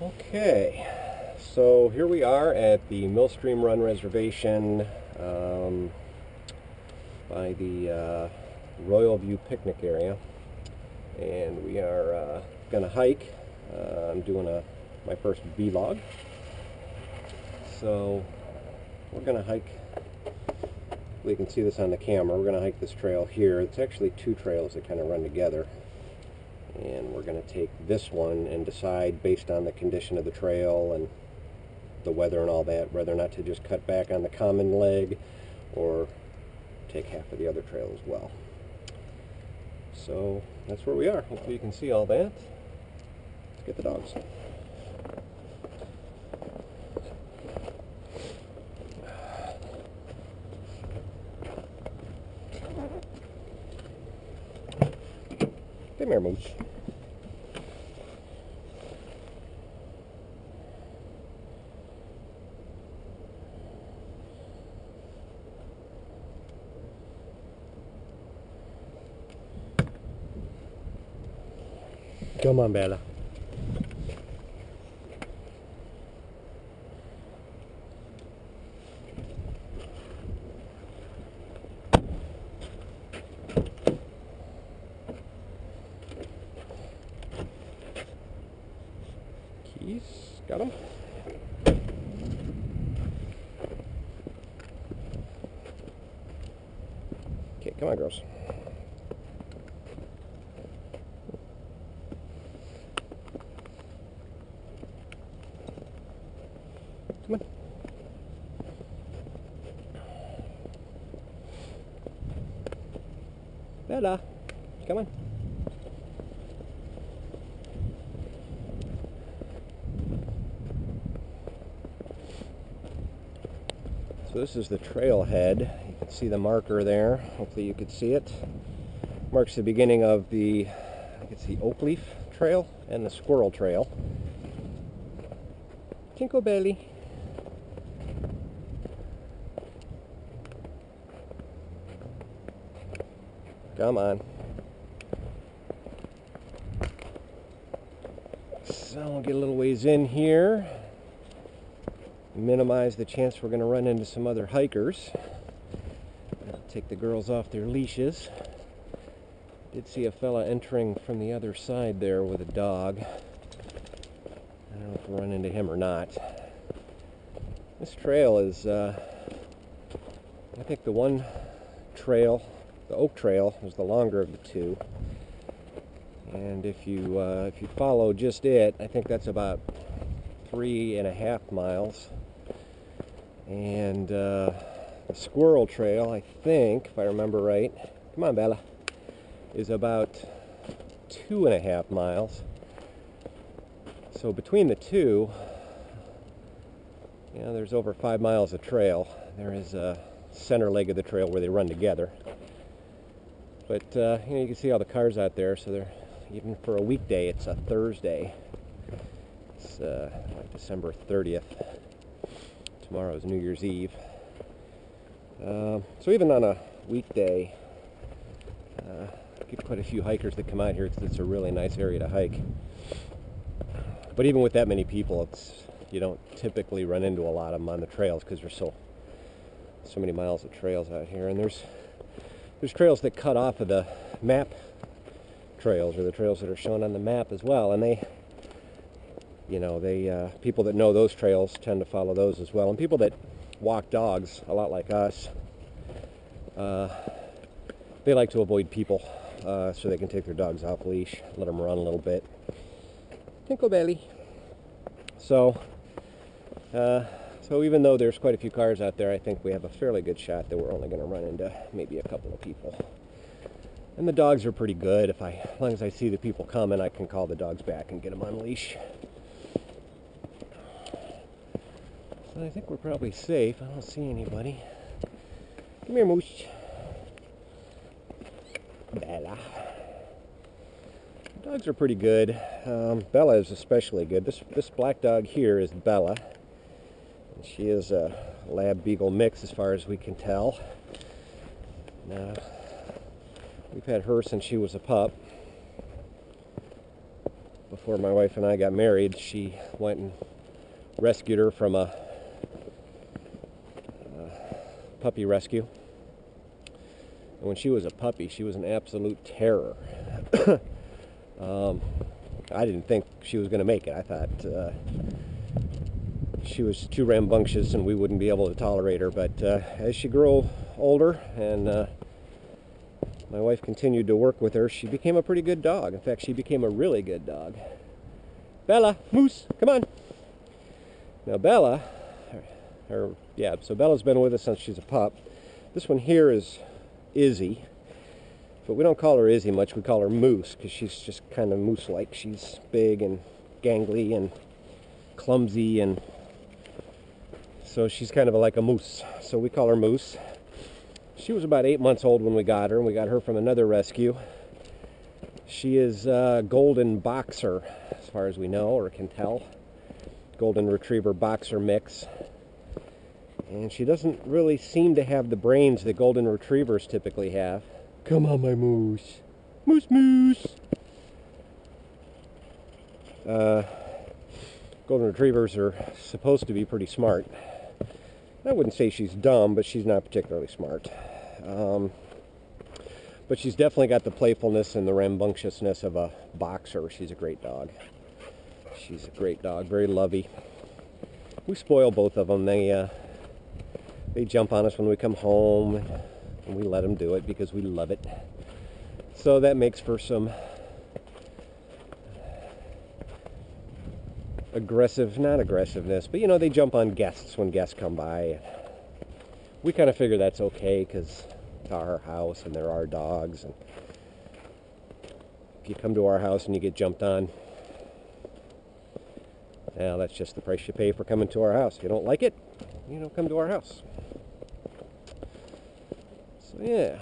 Okay, so here we are at the Millstream Run Reservation by the Royal View picnic area, and we are gonna hike. I'm doing my first vlog, so we're gonna hike. You can see this on the camera. We're gonna hike this trail here. It's actually two trails that kind of run together. And we're going to take this one and decide based on the condition of the trail and the weather and all that whether or not to just cut back on the common leg or take half of the other trail as well. So that's where we are. Hopefully you can see all that. Let's get the dogs. Come here, Mooch. Come on, Bella. Keys, got them. Okay, come on, girls. Come on. Bella, come on. So this is the trailhead. You can see the marker there. Hopefully you could see it. Marks the beginning of the, I think it's the Oak Leaf Trail and the Squirrel Trail. Tinkle Belly. Come on. So we'll get a little ways in here. Minimize the chance we're going to run into some other hikers. Take the girls off their leashes. Did see a fella entering from the other side there with a dog. I don't know if we'll run into him or not. This trail is, I think the one trail, the Oak Trail, is the longer of the two. And if you follow just it, I think that's about 3.5 miles. And the Squirrel Trail, I think, if I remember right, come on, Bella, is about 2.5 miles. So between the two, there's over 5 miles of trail. There is a center leg of the trail where they run together. But you can see all the cars out there, so they're, even for a weekday, it's a Thursday. It's like December 30th. Tomorrow is New Year's Eve. So even on a weekday, get quite a few hikers that come out here because it's a really nice area to hike. But even with that many people, you don't typically run into a lot of them on the trails because there's so many miles of trails out here. And there's trails that cut off of the map trails, or the trails that are shown on the map as well, and they people that know those trails tend to follow those as well. And people that walk dogs, a lot like us, they like to avoid people so they can take their dogs off leash, let them run a little bit. Tinkle Belly. So even though there's quite a few cars out there, I think we have a fairly good shot that we're only going to run into maybe a couple of people. And the dogs are pretty good. As long as I see the people coming, I can call the dogs back and get them on leash. So I think we're probably safe. I don't see anybody. Come here, Mooch. Bella. The dogs are pretty good. Bella is especially good. This black dog here is Bella. And she is a Lab Beagle mix as far as we can tell. We've had her since she was a pup. before my wife and I got married, she went and rescued her from a puppy rescue. And when she was a puppy, she was an absolute terror. I didn't think she was going to make it. I thought she was too rambunctious and we wouldn't be able to tolerate her. But as she grew older and my wife continued to work with her, she became a pretty good dog. In fact, she became a really good dog. Bella, Moose, come on. Now Bella, so Bella's been with us since she's a pup. This one here is Izzy, but we don't call her Izzy much. We call her Moose because she's just kind of moose-like. She's big and gangly and clumsy, and so she's kind of like a moose. So we call her Moose. She was about 8 months old when we got her, and we got her from another rescue. She is a golden boxer, as far as we know or can tell. Golden retriever boxer mix. And she doesn't really seem to have the brains that golden retrievers typically have. Come on, my moose. Moose, moose. Golden retrievers are supposed to be pretty smart. I wouldn't say she's dumb, but she's not particularly smart. But she's definitely got the playfulness and the rambunctiousness of a boxer. She's a great dog. She's a great dog, very lovey. We spoil both of them. They jump on us when we come home, and we let them do it because we love it. So that makes for some not aggressiveness, but they jump on guests when guests come by. We kind of figure that's okay because it's our house and they're our dogs. And if you come to our house and you get jumped on, well, that's just the price you pay for coming to our house. If you don't like it, come to our house. So yeah.